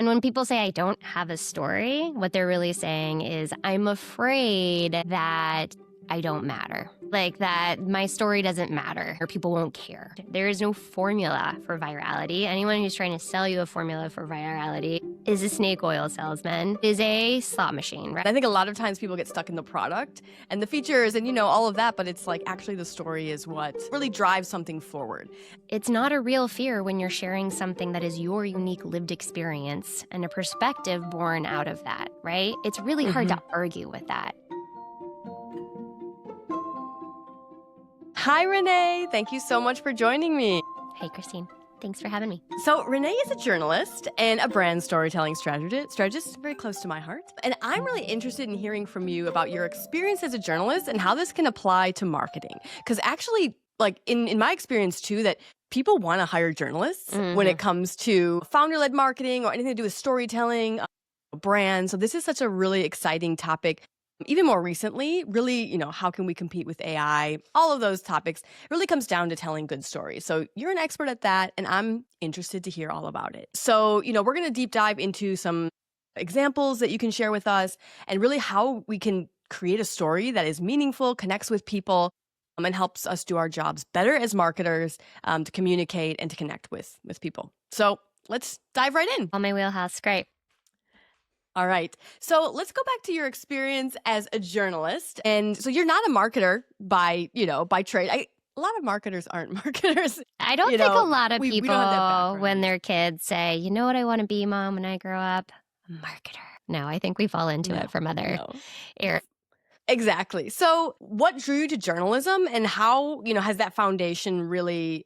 And when people say I don't have a story, what they're really saying is I'm afraid that I don't matter. Like that my story doesn't matter or people won't care. There is no formula for virality. Anyone who's trying to sell you a formula for virality is a snake oil salesman, is a slot machine, right? I think a lot of times people get stuck in the product and the features and, all of that, but it's like actually the story is what really drives something forward. It's not a real fear when you're sharing something that is your unique lived experience and a perspective born out of that, right? It's really hard to argue with that. Hi, Renee. Thank you so much for joining me. Hey, Christine. Thanks for having me. So Renee is a journalist and a brand storytelling strategist, very close to my heart. And I'm really interested in hearing from you about your experience as a journalist and how this can apply to marketing. Because actually, like in my experience too, that people want to hire journalists when it comes to founder-led marketing or anything to do with storytelling, brands. So this is such a really exciting topic. Even more recently, really, how can we compete with AI? All of those topics really comes down to telling good stories. So you're an expert at that, and I'm interested to hear all about it. So, we're going to deep dive into some examples that you can share with us and really how we can create a story that is meaningful, connects with people, and helps us do our jobs better as marketers to communicate and to connect with people. So let's dive right in. On my wheelhouse. Great. All right. So let's go back to your experience as a journalist. And so you're not a marketer by trade. A lot of marketers aren't marketers. I don't think a lot of we people, don't have that background. when they're kids, say, you know what I want to be, Mom, when I grow up? A marketer. No, I think we fall into it from other areas. Exactly. So what drew you to journalism and how, has that foundation really,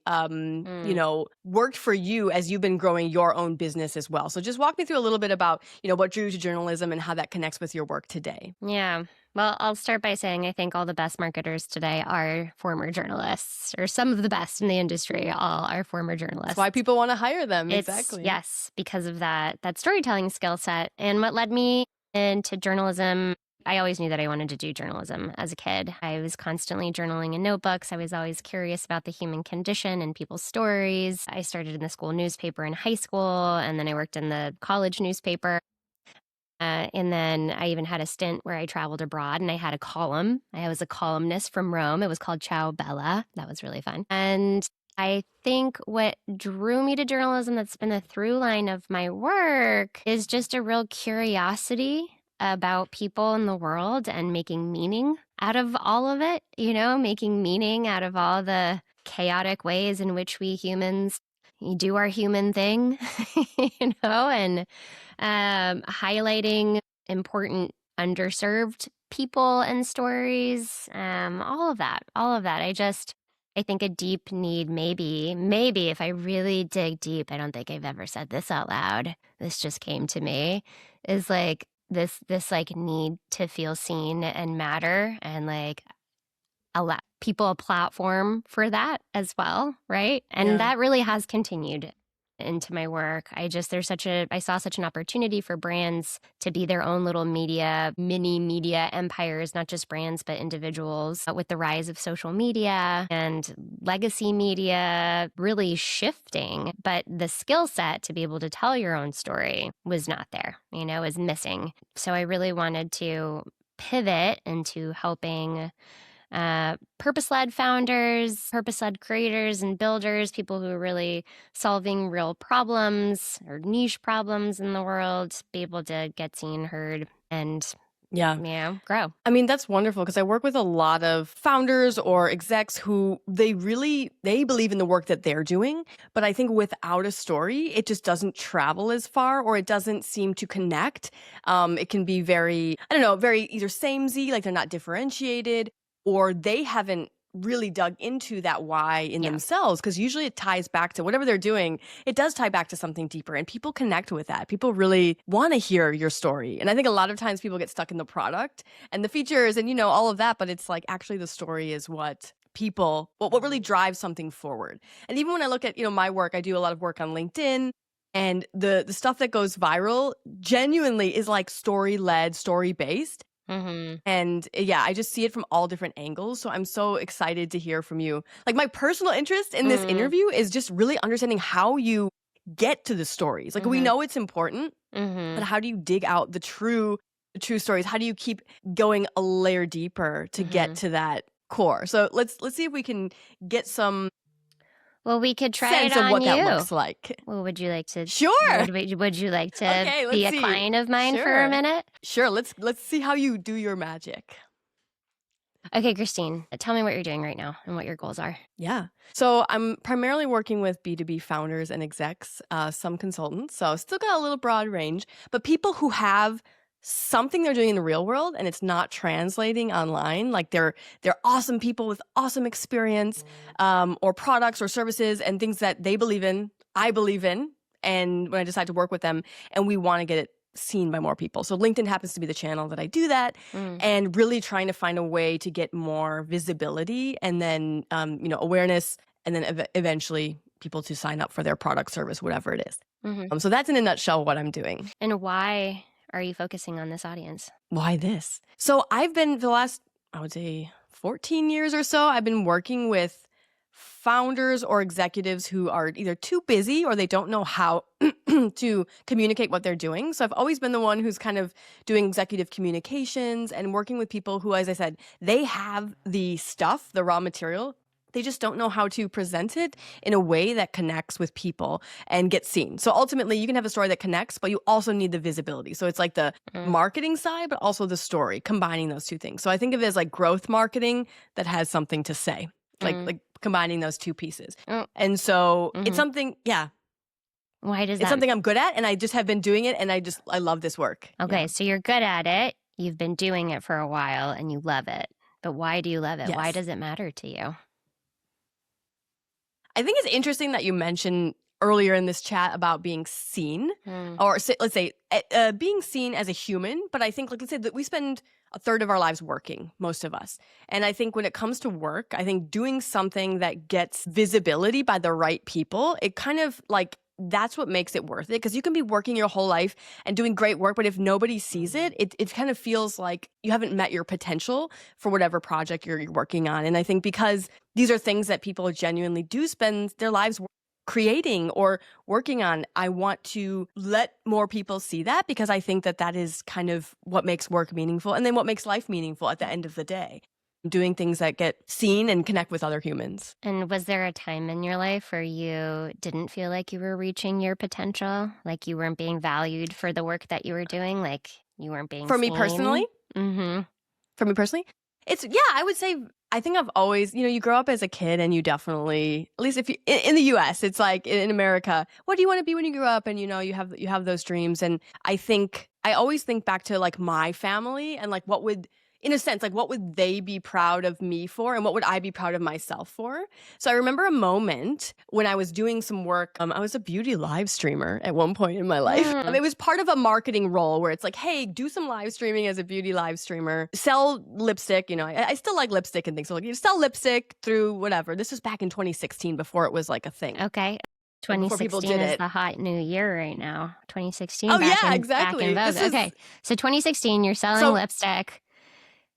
worked for you as you've been growing your own business as well? So just walk me through a little bit about, what drew you to journalism and how that connects with your work today. Yeah. Well, I'll start by saying I think all the best marketers today are former journalists, or some of the best in the industry all are former journalists. That's why people want to hire them. Exactly. Yes, because of that storytelling skill set. And what led me into journalism, I always knew that I wanted to do journalism as a kid. I was constantly journaling in notebooks. I was always curious about the human condition and people's stories. I started in the school newspaper in high school, and then I worked in the college newspaper. And then I even had a stint where I traveled abroad and I had a column. I was a columnist from Rome. It was called Ciao Bella. That was really fun. And I think what drew me to journalism, that's been the through line of my work, is just a real curiosity about people in the world and making meaning out of all of it, making meaning out of all the chaotic ways in which we humans do our human thing, and highlighting important underserved people and stories, all of that. I think a deep need, maybe if I really dig deep, I don't think I've ever said this out loud, this just came to me, is like this like need to feel seen and matter, and like allow people a platform for that as well, right? And that really has continued into my work. I saw such an opportunity for brands to be their own little mini media empires, not just brands, but individuals, with the rise of social media and legacy media really shifting. But the skill set to be able to tell your own story was not there, was missing. So I really wanted to pivot into helping purpose-led founders, purpose-led creators and builders, people who are really solving real problems or niche problems in the world, be able to get seen, heard, and grow. I mean, that's wonderful because I work with a lot of founders or execs who they believe in the work that they're doing. But I think without a story, it just doesn't travel as far, or it doesn't seem to connect. It can be very either samey, like they're not differentiated, or they haven't really dug into that why in themselves, because usually it ties back to whatever they're doing. It does tie back to something deeper, and people connect with that. People really want to hear your story. And I think a lot of times people get stuck in the product and the features and, all of that, but it's like actually the story is what really drives something forward. And even when I look at, my work, I do a lot of work on LinkedIn. And the stuff that goes viral genuinely is like story-led, story-based. And I just see it from all different angles. So I'm so excited to hear from you. Like my personal interest in this interview is just really understanding how you get to the stories? Like we know it's important, but how do you dig out the true stories? How do you keep going a layer deeper to get to that core? So let's see if we can get some Well, we could try it sense of on what that you. looks like. Well, would you like to? Sure. Would you like to Okay, be let's a see. client of mine for a Sure. minute? Sure. Let's see how you do your magic. Okay, Christine, tell me what you're doing right now and what your goals are. Yeah. So I'm primarily working with B2B founders and execs, some consultants. So still got a little broad range, but people who have something they're doing in the real world and it's not translating online. Like they're awesome people with awesome experience, or products or services and things that they believe in, I believe in. And when I decide to work with them and we want to get it seen by more people. So LinkedIn happens to be the channel that I do that, and really trying to find a way to get more visibility and then, awareness, and then eventually people to sign up for their product, service, whatever it is. So that's in a nutshell what I'm doing. And why are you focusing on this audience? Why this? So I've been, for the last, I would say 14 years or so, I've been working with founders or executives who are either too busy or they don't know how to communicate what they're doing. So I've always been the one who's kind of doing executive communications and working with people who, as I said, they have the stuff, the raw material. They just don't know how to present it in a way that connects with people and gets seen. So ultimately, you can have a story that connects, but you also need the visibility. So it's like the marketing side, but also the story, combining those two things. So I think of it as like growth marketing that has something to say, like combining those two pieces. And so it's something, Why does it's that? something I'm good at, and I just have been doing it, and I love this work. Okay, so you're good at it. You've been doing it for a while, and you love it. But why do you love it? Yes. Why does it matter to you? I think it's interesting that you mentioned earlier in this chat about being seen, or let's say being seen as a human. But I think, like, let's say that we spend a third of our lives working, most of us. And I think when it comes to work, I think doing something that gets visibility by the right people, it kind of like, that's what makes it worth it. Because you can be working your whole life and doing great work, but if nobody sees it, it kind of feels like you haven't met your potential for whatever project you're working on. And I think because these are things that people genuinely do spend their lives creating or working on, I want to let more people see that, because I think that that is kind of what makes work meaningful, and then what makes life meaningful at the end of the day. Doing things that get seen and connect with other humans. And was there a time in your life where you didn't feel like you were reaching your potential? Like you weren't being valued for the work that you were doing? Like you weren't being For seen? me personally? For me personally? I would say, I think I've always, you grow up as a kid and you definitely, at least if you, in the US, it's like in America, what do you want to be when you grow up? And you have those dreams. And I think, I always think back to like my family and like what would, in a sense, like what would they be proud of me for and what would I be proud of myself for? So I remember a moment when I was doing some work. I was a beauty live streamer at one point in my life. It was part of a marketing role where it's like, hey, do some live streaming as a beauty live streamer, sell lipstick. I still like lipstick and things. So like you sell lipstick through whatever. This was back in 2016 before it was like a thing. Okay. 2016 is the hot new year right now. 2016. Oh, yeah, exactly. Back in vogue. Okay. So 2016, you're selling lipstick.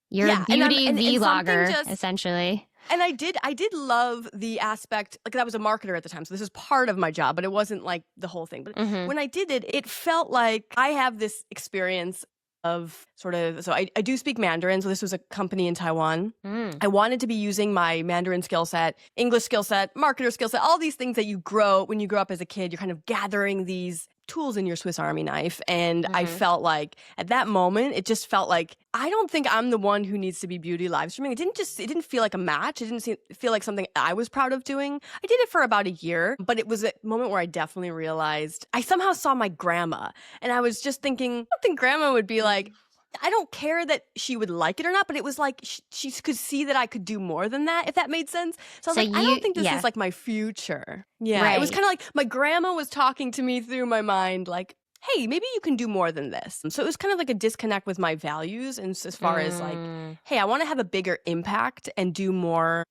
You're a beauty vlogger, essentially. And I did love the aspect, like I was a marketer at the time, so this is part of my job, but it wasn't like the whole thing. But when I did it, it felt like I have this experience of so I do speak Mandarin, so this was a company in Taiwan. I wanted to be using my Mandarin skill set, English skill set, marketer skill set, all these things that you grow when you grow up as a kid. You're kind of gathering these tools in your Swiss Army knife. And I felt like at that moment, it just felt like, I don't think I'm the one who needs to be beauty live streaming. It didn't feel like a match. It didn't feel like something I was proud of doing. I did it for about a year, but it was a moment where I definitely realized I somehow saw my grandma, and I was just thinking, I don't think grandma would be like, I don't care that she would like it or not, but it was like she could see that I could do more than that, if that made sense. So I was like, I don't think this is like my future. Yeah, right. It was kind of like my grandma was talking to me through my mind, like, hey, maybe you can do more than this. So it was kind of like a disconnect with my values, and as far as like, hey, I want to have a bigger impact and do more.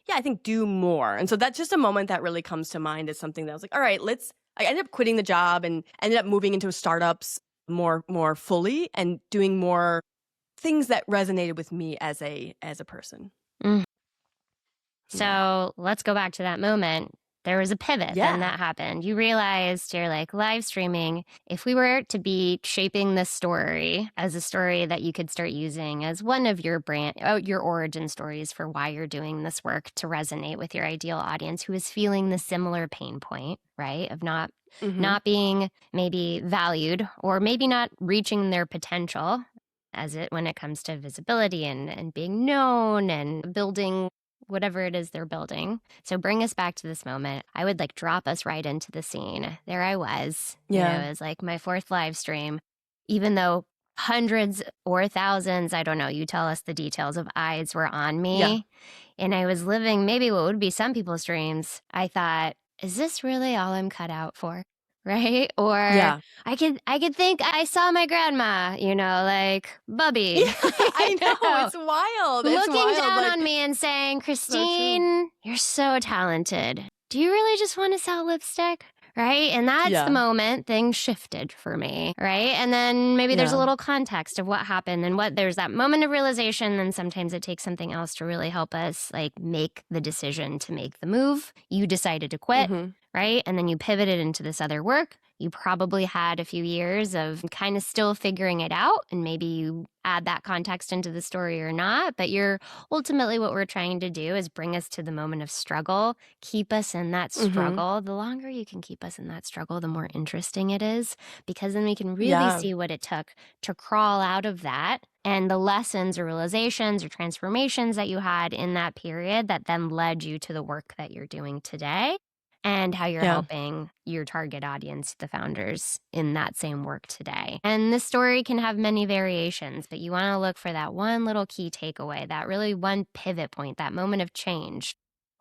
Yeah, I think do more. And so that's just a moment that really comes to mind as something that I was like, all right, I ended up quitting the job and ended up moving into startups more fully and doing more things that resonated with me as a person. So let's go back to that moment. There was a pivot then Yeah. that happened. You realized you're like live streaming. If we were to be shaping this story as a story that you could start using as one of your your origin stories for why you're doing this work to resonate with your ideal audience who is feeling the similar pain point, right? Of Mhm. not being maybe valued or maybe not reaching their potential as it when it comes to visibility and being known and building whatever it is they're building. So bring us back to this moment. I would like drop us right into the scene. There I was, Yeah. it was like my fourth live stream, even though hundreds or thousands, I don't know, you tell us the details of eyes were on Yeah. me. And I was living maybe what would be some people's dreams. I thought, is this really all I'm cut out for? Right? Or Yeah. I could think I saw my grandma, like Yeah, Bubby, I know, it's wild, it's looking wild, down like, on me and saying, so true. Christine, you're so talented. Do you really just want to sell lipstick? Right. And that's the Yeah. moment things shifted for me. Right. And then maybe there's a Yeah. little context of what happened and what there's that moment of realization. And sometimes it takes something else to really help us like make the decision to make the move. You decided to quit. Mhm. Right. And then you pivoted into this other work. You probably had a few years of kind of still figuring it out. And maybe you add that context into the story or not. But you're ultimately what we're trying to do is bring us to the moment of struggle, keep us in that Mhm. struggle. The longer you can keep us in that struggle, the more interesting it is, because then we can really Yeah. see what it took to crawl out of that and the lessons or realizations or transformations that you had in that period that then led you to the work that you're doing today and how you're Yeah. helping your target audience, the founders, in that same work today. And this story can have many variations, but you want to look for that one little key takeaway, that really one pivot point, that moment of change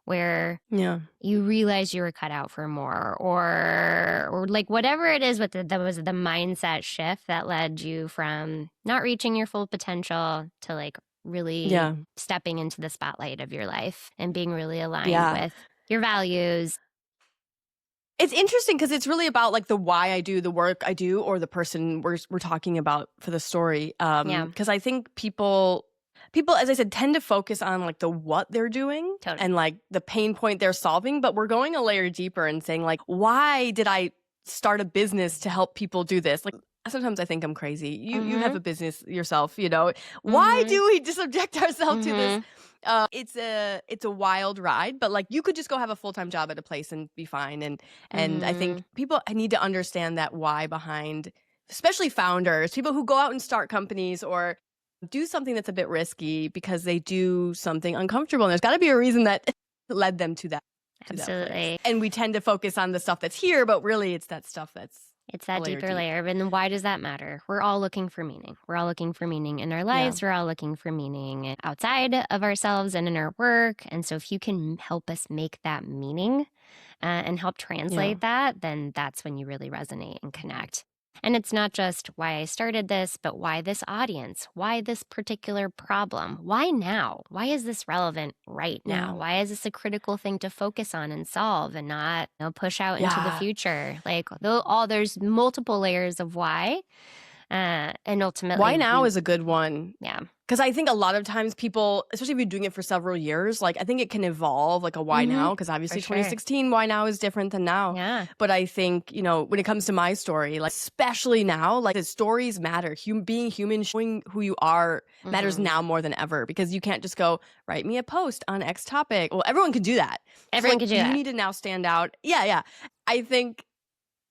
where Yeah. you realize you were cut out for more or like whatever it is with that was the mindset shift that led you from not reaching your full potential to like really Yeah. stepping into the spotlight of your life and being really aligned Yeah. with your values. It's interesting because it's really about, like, the why I do the work I do or the person we're talking about for the story, Yeah, because I think people, as I said, tend to focus on, like, the what they're doing totally. and, like, the pain point they're solving, but we're going a layer deeper and saying, like, "Why did I start a business to help people do this?" Like, sometimes I think I'm crazy. You have Mhm. a business yourself, you know? Why Mhm. do we just subject ourselves to this? Mhm. It's a wild ride, but, like, you could just go have a full-time job at a place and be fine, and I think Mhm. people need to understand that why behind, especially founders, people who go out and start companies or do something that's a bit risky because they do something uncomfortable, and there's gotta be a reason that led them to that place. Absolutely. And we tend to focus on the stuff that's here, but really it's that stuff that's It's a that layer deeper deep. layer. And then why does that matter? We're all looking for meaning. We're all looking for meaning in our Yeah. lives. We're all looking for meaning outside of ourselves and in our work. And so, if you can help us make that meaning and help Yeah. translate that, then that's when you really resonate and connect. And it's not just why I started this, but why this audience, why this particular problem, why now? Why is this relevant right now? Yeah. Why is this a critical thing to focus on and solve and not push out into the Yeah. future? Like, though, all there's multiple layers of why, and ultimately Why now we, is a good one. yeah, 'Cause I think a lot of times people, especially if you're doing it for several years, like, I think it can evolve, like, a why mm-hmm, now, because for obviously sure, 2016 why now is different than now. yeah, But I think, when it comes to my story, like, especially now, like, the stories matter. Being human, showing who you are matters mm-hmm. now more than ever because you can't just go, "Write me a post on X topic." Well, everyone can do that. So, Everyone like, can do you that. need to now stand out. Yeah, yeah. I think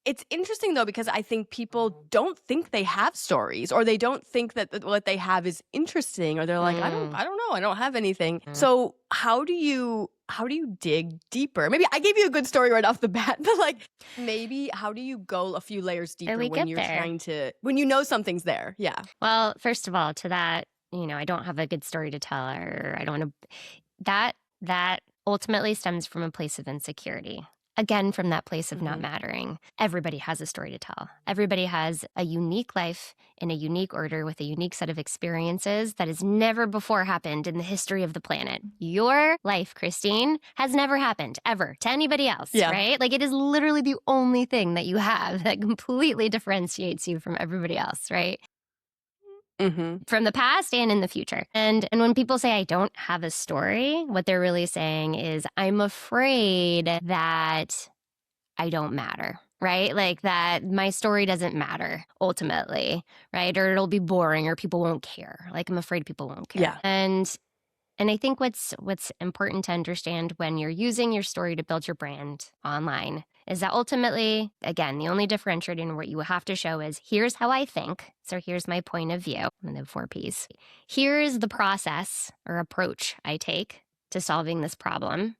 it's interesting though because I think people don't think they have stories or they don't think that what they have is interesting or they're like, Mm. I don't know, I don't have anything." So, how do you dig deeper? Maybe I gave you a good story right off the bat, but like maybe how do you go a few layers And deeper we when get you're there. trying to when you know something's there? Yeah. Well, first of all, to that, I don't have a good story to tell, or I don't want to. That ultimately stems from a place of insecurity. Again, from that place of not Mhm. mattering. Everybody has a story to tell. Everybody has a unique life in a unique order with a unique set of experiences that has never before happened in the history of the planet. Your life, Christine, has never happened ever to anybody else, Yeah. right? Like it is literally the only thing that you have that completely differentiates you from everybody else, right? from the past and in the future. And when people say I don't have a story, what they're really saying is I'm afraid that I don't matter, right? Like that my story doesn't matter ultimately, right? Or it'll be boring or people won't care. Like I'm afraid people won't care. Yeah. And I think what's important to understand when you're using your story to build your brand online is that ultimately, again, the only differentiator in what you have to show is here's how I think. So here's my point of view. And the 4 Ps. Here's the process or approach I take to solving this problem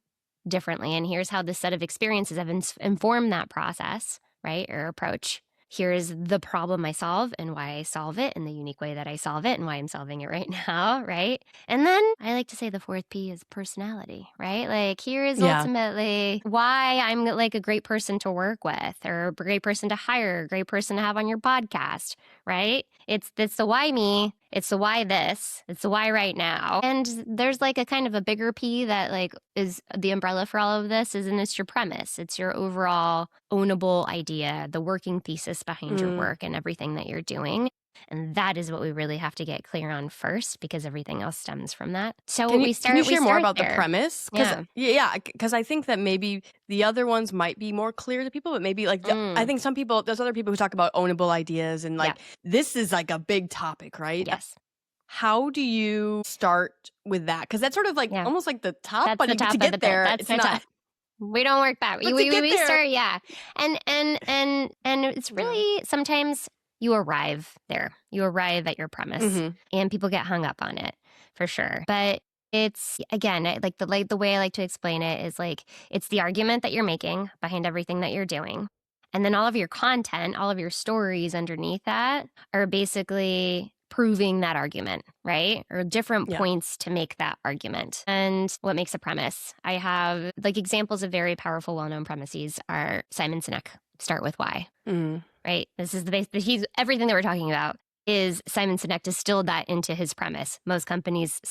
differently. And here's how this set of experiences have informed that process, right? Or approach. Here's the problem I solve and why I solve it in the unique way that I solve it and why I'm solving it right now, right? And then I like to say the 4th P is personality, right? Like here is Yeah. ultimately why I'm like a great person to work with or a great person to hire, a great person to have on your podcast, right? It's the why me, it's the why this, it's the why right now. And there's like a kind of a bigger P that like is the umbrella for all of this is, and it's your premise. It's your overall ownable idea, the working thesis behind your work and everything that you're doing. And that is what we really have to get clear on first because everything else stems from that. So Can we you we share more start about the there. premise? Because I think that maybe the other ones might be more clear to people, but maybe like I think there's other people who talk about ownable ideas and like this is like a big topic, right? Yes. How do you start with that? Because that's sort of like almost like the top, That's but the top to of the get pit. there, That's it's the not. top. We don't work back. But to We get there, start, and it's really sometimes you arrive there. You arrive at your premise, and people get hung up on it for sure. But it's again like the way I like to explain it is like it's the argument that you're making behind everything that you're doing, and then all of your content, all of your stories underneath that are basically proving that argument, right? Or different points to make that argument. And what makes a premise? I have like examples of very powerful, well-known premises are Simon Sinek, start with why, right? This is the base, he's everything that we're talking about is Simon Sinek distilled that into his premise. Most companies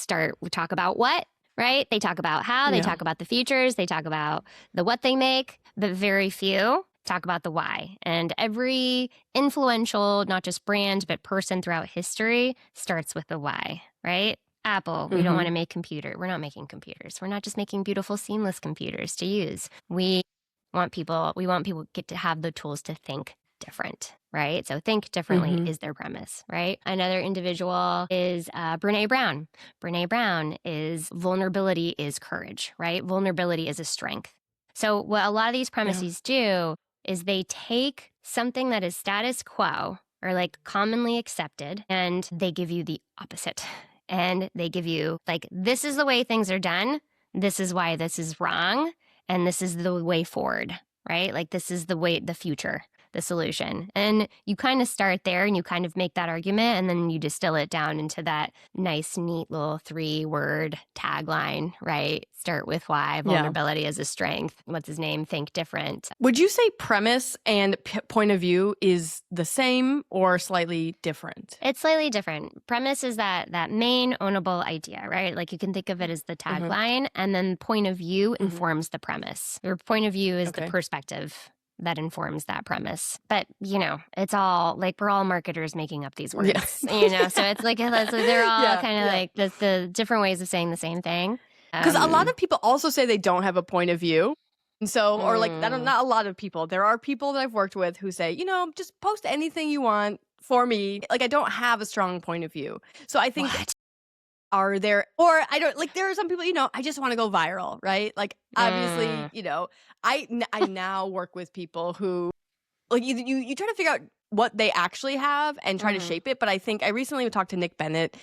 talk about what, right? They talk about how, they talk about the features, they talk about the what they make, but very few talk about the why. And every influential, not just brand, but person throughout history starts with the why, right? Apple, we don't want to make we're not making computers. We're not just making beautiful, seamless computers to use. We want people get to have the tools to think different, right? So think differently is their premise, right? Another individual is Brene Brown. Brene Brown is vulnerability is courage, right? Vulnerability is a strength. So what a lot of these premises do is they take something that is status quo or like commonly accepted and they give you the opposite. And they give you like, this is the way things are done. This is why this is wrong. And this is the way forward, right? Like this is the future, the solution. And you kind of start there and you kind of make that argument and then you distill it down into that nice, neat little 3-word tagline, right? Start with why, vulnerability is a strength. What's his name? Think different. Would you say premise and point of view is the same or slightly different? It's slightly different. Premise is that main ownable idea, right? Like you can think of it as the tagline, and then point of view informs the premise. Your point of view is the perspective that informs that premise. But, it's all like we're all marketers making up these words, so it's like they're all kind of like the different ways of saying the same thing. Because a lot of people also say they don't have a point of view. And so, or like, not a lot of people. There are people that I've worked with who say, just post anything you want for me. Like, I don't have a strong point of view. So I think, are there, or I don't, like, there are some people, I just want to go viral, right? Like, obviously, I now work with people who, like, you try to figure out what they actually have and try to shape it. But I think I recently talked to Nick Bennett.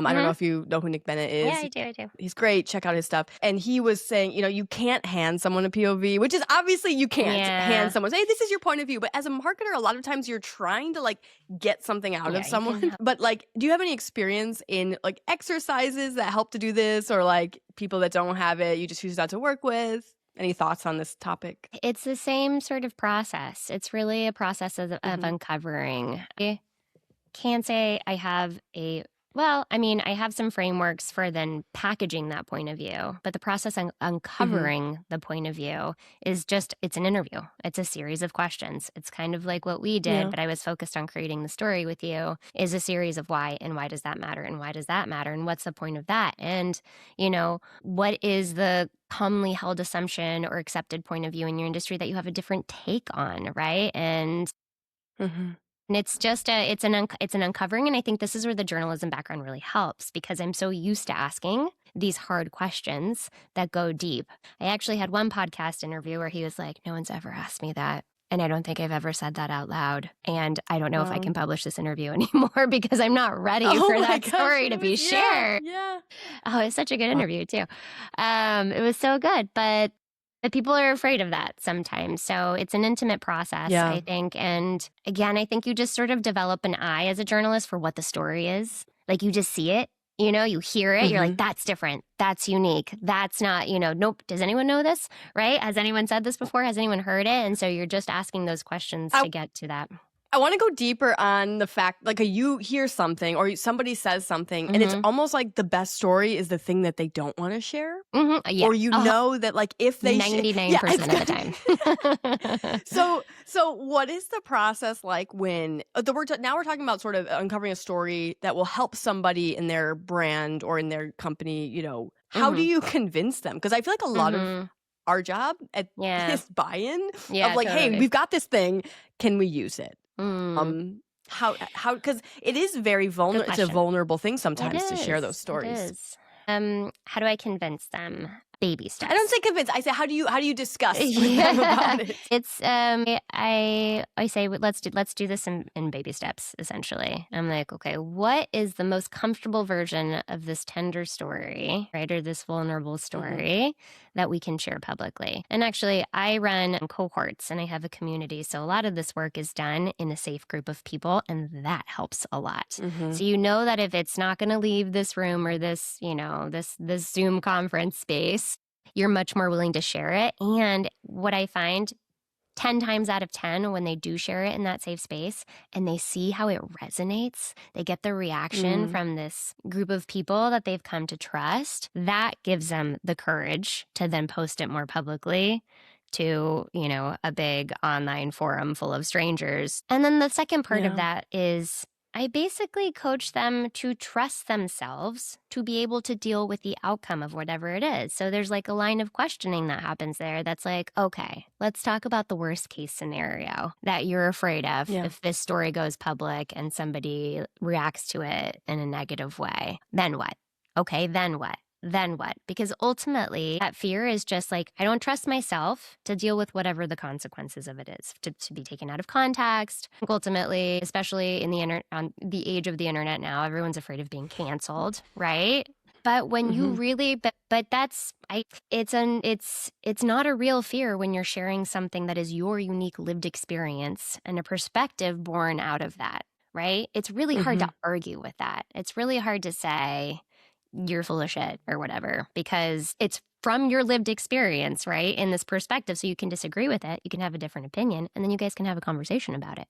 I don't know if you know who Nick Bennett is. Yeah, I do. He's great. Check out his stuff. And he was saying, you can't hand someone a POV, which is obviously you can't hand someone, say, this is your point of view. But as a marketer, a lot of times you're trying to like get something out of someone. But like, do you have any experience in like exercises that help to do this or like people that don't have it, you just choose not to work with? Any thoughts on this topic? It's the same sort of process. It's really a process of uncovering. I can't say I have Well, I mean, I have some frameworks for then packaging that point of view, but the process on Mhm. uncovering the point of view is just, it's an interview. It's a series of questions. It's kind of like what we did, Yeah. but I was focused on creating the story with you is a series of why and why does that matter and why does that matter and what's the point of that? And, what is the commonly held assumption or accepted point of view in your industry that you have a different take on, right? Mhm. And it's just it's an uncovering, and I think this is where the journalism background really helps because I'm so used to asking these hard questions that go deep. I actually had one podcast interview where he was like, "No one's ever asked me that, and I don't think I've ever said that out loud, and I don't know if I Wow. can publish this interview anymore because I'm not ready Oh for my that gosh, story to it be was yeah, shared." yeah. Oh, it's such a good Wow. interview too. It was so good, but people are afraid of that sometimes. So it's an intimate process, Yeah. I think. And again, I think you just sort of develop an eye as a journalist for what the story is. Like you just see it, you hear it, you're like, Mhm. that's different, that's unique, that's not, nope. Does anyone know this? Right? Has anyone said this before? Has anyone heard it? And so you're just asking those questions I to get to that. I wanna go deeper on the fact like, you hear something or somebody says something, and it's Mm-hmm. almost like the best story is the thing that they don't wanna share, Mm-hmm. Yeah. or that, like, if they 99% of the it's time. so what is the process like when now we're talking about sort of uncovering a story that will help somebody in their brand or in their company, how do Mm-hmm. you convince them? Because I feel like a lot of Mm-hmm. our job Yeah. is buy-in of Yeah, like, "Hey, totally. we've got this thing, can we use it?" Mm. Um, how because it is Good it's a question. vulnerable thing It sometimes to share those is. It stories. is. How do I convince them? Baby I don't steps. say convince, I say, how do you discuss with them Yeah. about it? It's I say let's do this in baby steps essentially. I'm like, okay, what is the most comfortable version of this tender story, right? Or this vulnerable Mhm. story that we can share publicly. And actually, I run cohorts and I have a community. So a lot of this work is done in a safe group of people and that helps a lot. Mhm. So you know that if it's not going to leave this room or this, this Zoom conference space, you're much more willing to share it. And what I find 10 times out of 10, when they do share it in that safe space and they see how it resonates, they get the reaction Mm. from this group of people that they've come to trust. That gives them the courage to then post it more publicly to, a big online forum full of strangers. And then the second part of Yeah. that is I basically coach them to trust themselves to be able to deal with the outcome of whatever it is. So there's like a line of questioning that happens there that's like, okay, let's talk about the worst case scenario that you're afraid of Yeah. if this story goes public and somebody reacts to it in a negative way. Then what? Okay, then what? Then what? Because ultimately, that fear is just like, I don't trust myself to deal with whatever the consequences of it is, to be taken out of context. Ultimately, especially in on the age of the internet now, everyone's afraid of being canceled, right? But when you Mhm. really, but that's, it's not a real fear when you're sharing something that is your unique lived experience and a perspective born out of that, right? It's really hard to Mhm. argue with that. It's really hard to say, you're full of shit or whatever because it's from your lived experience, right? In this perspective. So you can disagree with it, you can have a different opinion, and then you guys can have a conversation about it.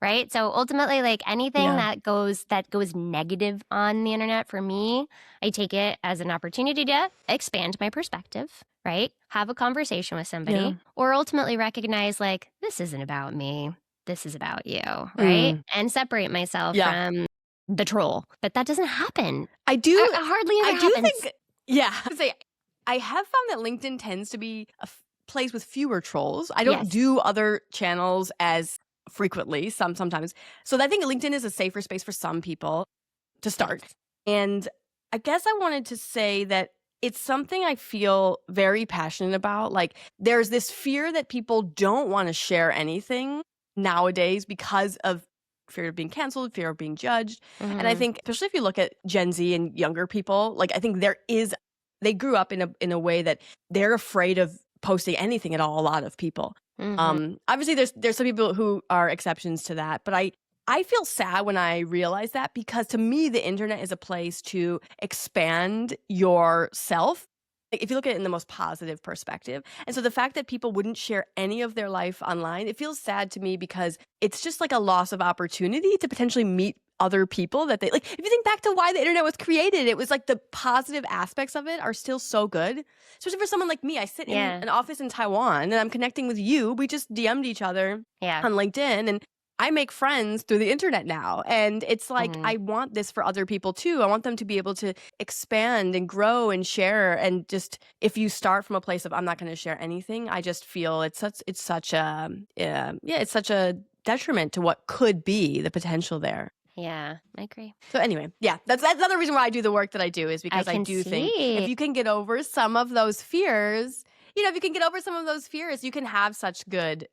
Right? So ultimately, like anything Yeah. that goes negative on the internet for me, I take it as an opportunity to expand my perspective, right? Have a conversation with Yeah. somebody, or ultimately recognize like this isn't about me. This is about you, right? Mm. And separate myself Yeah. from the troll. But that doesn't happen. I do Hardly I ever do happens. think yeah, say I have found that LinkedIn tends to be a place with fewer trolls. I don't Yes. do other channels as frequently, sometimes. So I think LinkedIn is a safer space for some people to start. Yes. And I guess I wanted to say that it's something I feel very passionate about. Like, there's this fear that people don't want to share anything nowadays because of fear of being canceled, fear of being judged. And I Mhm. think, especially if you look at Gen Z and younger people, like, I think they grew up in a way that they're afraid of posting anything at all, a lot of people. Mhm. Obviously there's some people who are exceptions to that, but I feel sad when I realize that because to me, the internet is a place to expand yourself. Like, if you look at it in the most positive perspective. And so the fact that people wouldn't share any of their life online, it feels sad to me because it's just like a loss of opportunity to potentially meet other people that they like. If you think back to why the internet was created, it was like the positive aspects of it are still so good. Especially for someone like me, I sit in Yeah. an office in Taiwan and I'm connecting with you. We just DM'd each other Yeah. on LinkedIn, and I make friends through the internet now. And it's like, Mhm. I want this for other people too. I want them to be able to expand and grow and share. And just, if you start from a place of, I'm not going to share anything, I just feel it's such a, it's such a detriment to what could be the potential there. Yeah, I agree. So anyway, yeah, that's another reason why I do the work that I do, is I because I can do think if see. you can get over some of those fears, if you can get over some of those fears, you can have such good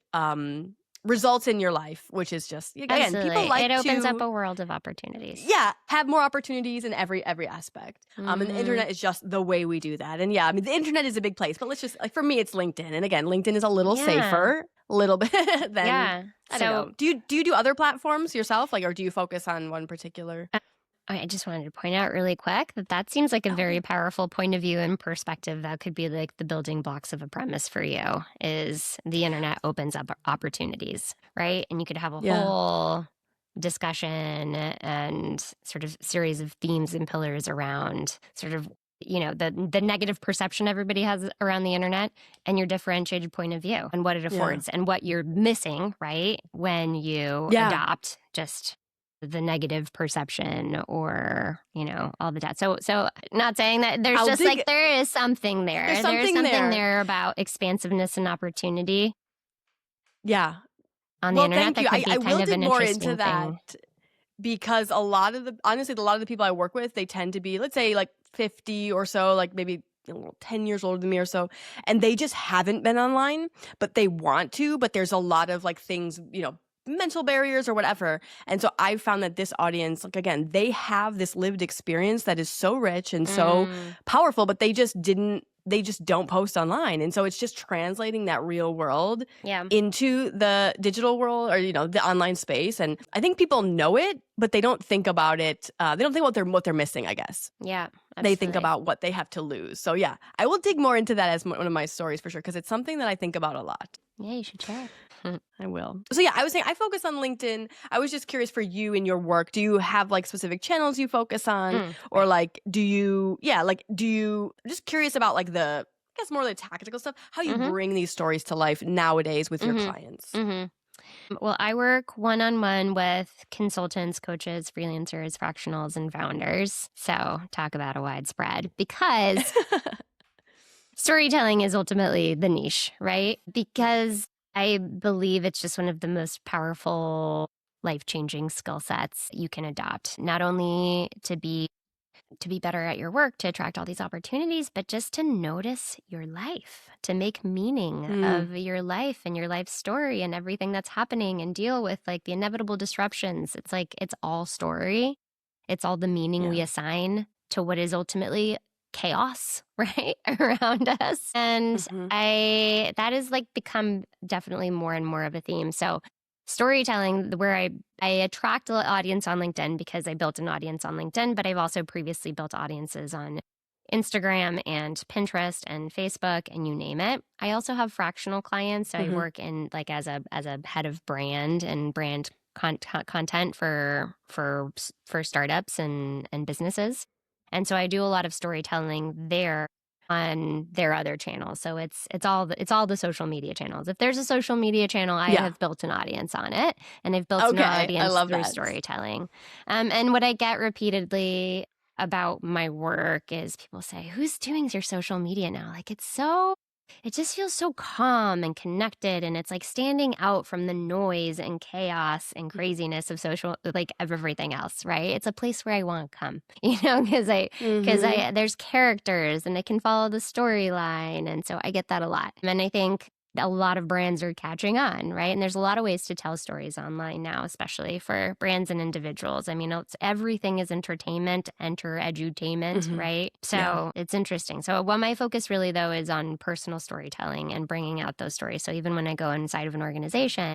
results in your life, which is just, again, people Absolutely. like It opens up to, a world of opportunities. yeah, have more opportunities in every aspect. And the Mhm. internet is just the way we do that. And yeah, I mean, the internet is a big place, but let's just, like, for me, it's LinkedIn. And again, LinkedIn is a little Yeah. safer, a little bit than, Yeah. I don't So know. Do you do other platforms yourself, like, or do you focus on one particular? I just wanted to point out really quick that that seems like a Oh, yeah. very powerful point of view and perspective that could be like the building blocks of a premise for you is the internet opens up opportunities, right? And you could have a Yeah. whole discussion and sort of series of themes and pillars around sort of the negative perception everybody has around the internet and your differentiated point of view and what it Yeah. affords and what you're missing, right? When you Yeah. adopt just the negative perception or all the that. So not saying that there's I'll just dig. like there is something There's there's something something there. there about expansiveness and opportunity Yeah. on the Well, internet thank that you. could I be kind will of dig an more into interesting that, thing. because honestly, a lot of the people I work with, they tend to be, let's say, like 50 or so, like maybe 10 years older than me or so, and they just haven't been online, but they want to, but there's a lot of like things, mental barriers or whatever. And so I found that this audience, like, again, they have this lived experience that is so rich and so Mm, powerful, but they just don't post online. And so it's just translating that real world yeah, into the digital world, or the online space. And I think people know it, but they don't think about it. They don't think what they're missing, I guess. yeah, They think absolutely. about what they have to lose. So yeah, I will dig more into that as one of my stories for sure, because it's something that I think about a lot. Yeah, you should share it. Hmm. I will. So yeah, I was saying I focus on LinkedIn. I was just curious, for you in your work, do you have like specific channels you focus on, or Right. like do you just curious about like I guess more the tactical stuff, how you Mm-hmm. bring these stories to life nowadays with your Mm-hmm. clients? Mm-hmm. Well, I work one-on-one with consultants, coaches, freelancers, fractionals, and founders. So talk about a widespread because storytelling is ultimately the niche, right? Because I believe it's just one of the most powerful life-changing skill sets you can adopt, not only to be better at your work, to attract all these opportunities, but just to notice your life, to make meaning Mm, of your life and your life story and everything that's happening and deal with like the inevitable disruptions. It's like it's all story. It's all the meaning we yeah. assign to what is ultimately chaos, right? Around us. And Hmm. I that has like become definitely more and more of a theme. So storytelling where I attract an audience on LinkedIn because I built an audience on LinkedIn, but I've also previously built audiences on Instagram and Pinterest and Facebook and you name it. I also have fractional clients, so I Hmm. work in like as a head of brand and brand content for startups and businesses. And so I do a lot of storytelling there on their other channels. So it's all the social media channels. If there's a social media channel, I Yeah. have built an audience on it, and I've built an Okay. I audience love through that. storytelling. And what I get repeatedly about my work is people say, "Who's doing your social media now?" Like it just feels so calm and connected, and it's like standing out from the noise and chaos and craziness of social, like of everything else, right? It's a place where I want to come, because Hmm. there's characters and I can follow the storyline, and so I get that a lot. And I think a lot of brands are catching on, right? And there's a lot of ways to tell stories online now, especially for brands and individuals. I mean, everything is entertainment, enter edutainment, Hmm. right? Yeah. So it's interesting. So what my focus really though is on personal storytelling and bringing out those stories. So even when I go inside of an organization,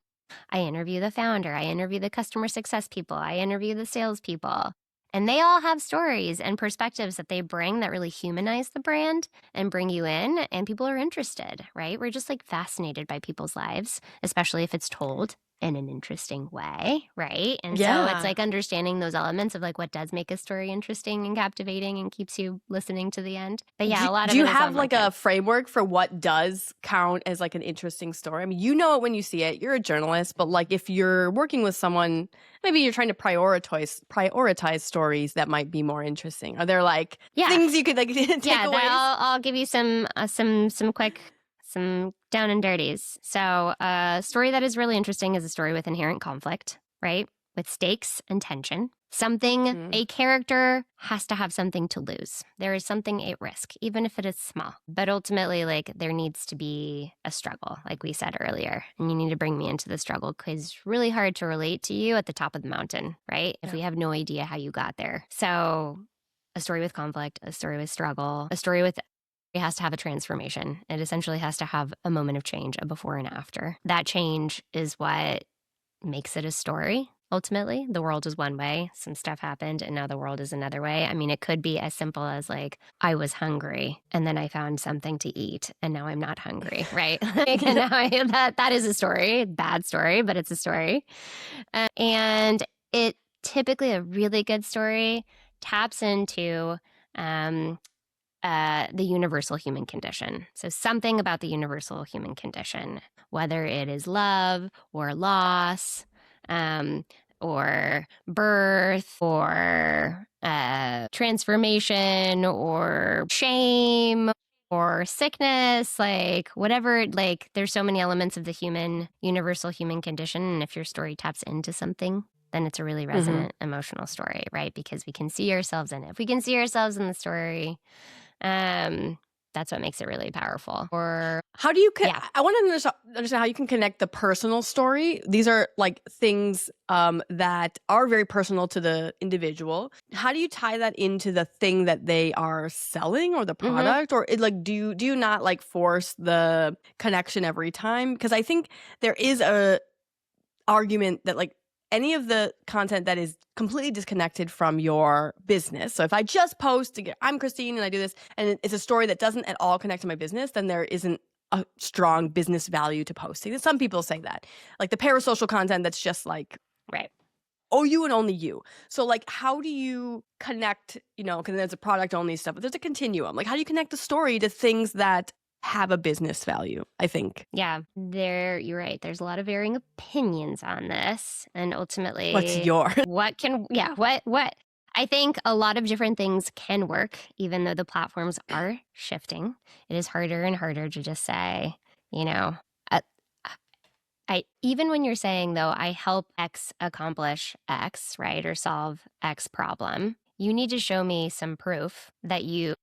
I interview the founder, I interview the customer success people, I interview the salespeople. And they all have stories and perspectives that they bring that really humanize the brand and bring you in, and people are interested, right? We're just like fascinated by people's lives, especially if it's told. in an interesting way, right? And so it's Yeah. like understanding those elements of like what does make a story interesting and captivating and keeps you listening to the end. But yeah, a lot Do of you it is have on like like a framework for what does count as like an interesting story? I mean, you know it when you see it. You're a journalist, but like if you're working with someone, maybe you're trying to prioritize stories that might be more interesting. Are there like yeah, things you could like yeah. takeaways? I'll give you some quick some down and dirties. So a story that is really interesting is a story with inherent conflict, right? With stakes and tension. Something, Mm. a character has to have something to lose. There is something at risk, even if it is small. But ultimately, like, there needs to be a struggle, like we said earlier. And you need to bring me into the struggle because it's really hard to relate to you at the top of the mountain, right? If Yeah. we have no idea how you got there. So, a story with conflict, a story with struggle, a story with it has to have a transformation. It essentially has to have a moment of change, a before and after. That change is what makes it a story. Ultimately, the world is one way, some stuff happened, and now the world is another way. I mean, it could be as simple as like, I was hungry and then I found something to eat and now I'm not hungry, right? Like, and now that is a story, bad story, but it's a story. And it typically, a really good story taps into um, the universal human condition. So, something about the universal human condition, whether it is love or loss, um, or birth, or transformation, or shame, or sickness, like whatever, like there's so many elements of the universal human condition. And if your story taps into something, then it's a really Hmm. resonant emotional story, right? Because we can see ourselves in it. If we can see ourselves in the story, um, that's what makes it really powerful. Or How do you? yeah. I want to understand how you can connect the personal story. These are like things that are very personal to the individual. How do you tie that into the thing that they are selling or the Mm-hmm. product, or like do you not like force the connection every time? Because I think there is a argument that like any of the content that is completely disconnected from your business. So if I just post to get, I'm Christine and I do this, and it's a story that doesn't at all connect to my business, then there isn't a strong business value to posting. Some people say that, like the parasocial content that's just like, Right. oh, you and only you. So like, how do you connect? You know, because there's a product only stuff, but there's a continuum. Like, how do you connect the story to things that have a business value? I think. Yeah. You're right. There's a lot of varying opinions on this. And What's ultimately, your? what? I think a lot of different things can work, even though the platforms are shifting. It is harder and harder to just say, you know, uh, even when you're saying though, I help X accomplish X, right, or solve X problem, you need to show me some proof that you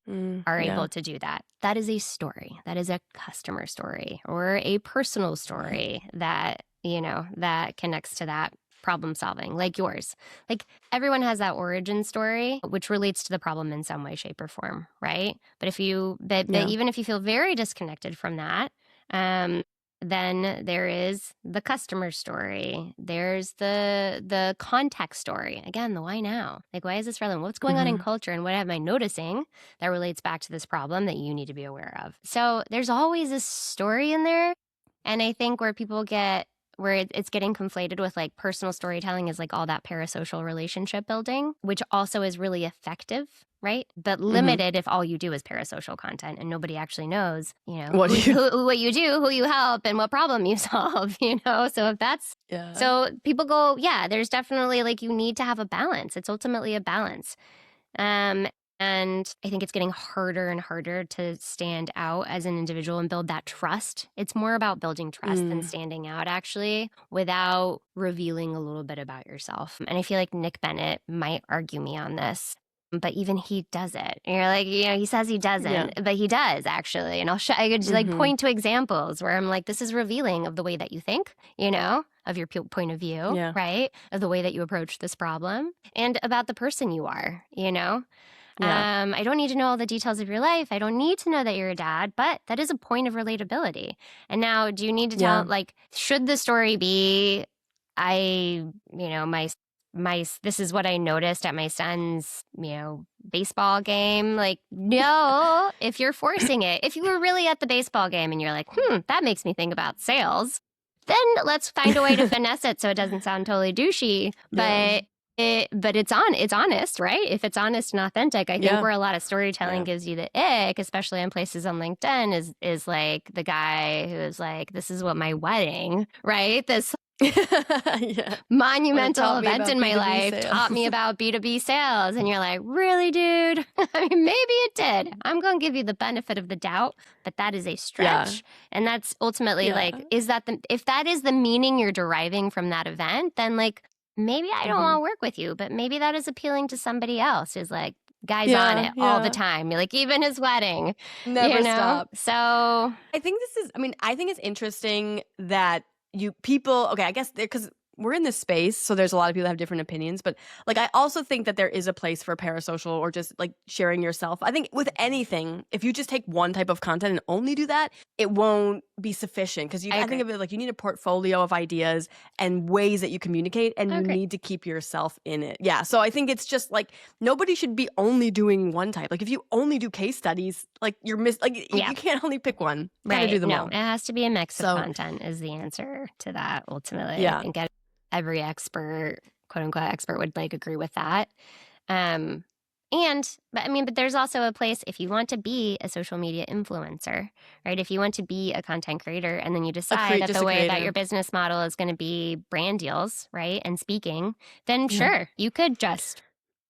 are Yeah. able to do that. That is a story. That is a customer story or a personal Right. story that, that connects to that problem solving, like yours. Like everyone has that origin story, which relates to the problem in some way, shape, or form, right? But Yeah. even if you feel very disconnected from that, um, then there is the customer story. There's the context story. Again, the why now. Like, why is this relevant? What's going on in Hmm. culture and what am I noticing that relates back to this problem that you need to be aware of? So there's always a story in there. And I think where it's getting conflated with like personal storytelling is like all that parasocial relationship building, which also is really effective, right? But Hmm. limited if all you do is parasocial content and nobody actually knows, What do you? what you do, who you help, and what problem you solve, So if that's Yeah. so people go, yeah, there's definitely like you need to have a balance. It's ultimately a balance. Um, and I think it's getting harder and harder to stand out as an individual and build that trust. It's more about building trust than Mm. standing out, actually, without revealing a little bit about yourself. And I feel like Nick Bennett might argue me on this. But even he does it. And you're like, he says he Yeah. doesn't, but he does actually. And I could just like Hmm. point to examples where I'm like, this is revealing of the way that you think, of your point of view, Yeah. right? Of the way that you approach this problem and about the person you are. Yeah. I don't need to know all the details of your life. I don't need to know that you're a dad, but that is a point of relatability. And now, do you need to tell, Yeah. like, should the story be, I, this is what I noticed at my son's, baseball game? Like, no, if you're forcing it, if you were really at the baseball game and you're like, that makes me think about sales, then let's find a way to finesse it so it doesn't sound totally douchey. Yeah. But it's honest, right? If it's honest and authentic, I think Yeah. where a lot of storytelling Yeah. gives you the ick, especially on places on LinkedIn, is like the guy who is like, "This is what my wedding," right? This Yeah. What it monumental taught me event about in my B2B life taught me sales. about B2B sales. And you're like, really, dude? I mean, maybe it did. I'm going to give you the benefit of the doubt, but that is a Yeah. stretch. And that's ultimately Yeah. like, if that is the meaning you're deriving from that event, then like, maybe I don't want Mhm. to work with you, but maybe that is appealing to somebody else who's like, guy's on Yeah, it all the yeah. time. Like, even his wedding, Never stop. So, I think I think it's interesting that okay, I guess because we're in this space, so there's a lot of people that have different opinions, but like I also think that there is a place for parasocial or just like sharing yourself. I think with anything, if you just take one type of content and only do that, it won't be sufficient because I I think agree. of it like you need a portfolio of ideas and ways that you communicate, and I you agree. need to keep yourself in it. Yeah, so I think it's just like nobody should be only doing one type. Like if you only do case studies, like Yeah. you can't only pick one. Gotta Right. do them No, all. it has to be a mix of So content is the answer to that ultimately. I yeah. think every expert, quote unquote expert, would like agree with that. Um but there's also a place if you want to be a social media influencer, right? If you want to be a content creator and then you decide that Just the a way that creator. your business model is going to be brand deals, right? And speaking, then Yeah. sure, you could just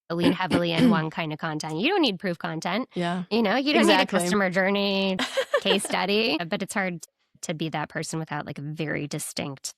lean heavily in one kind of content. You don't need proof content. Yeah. You don't need a Exactly. customer journey case study, but it's hard to be that person without like a very distinct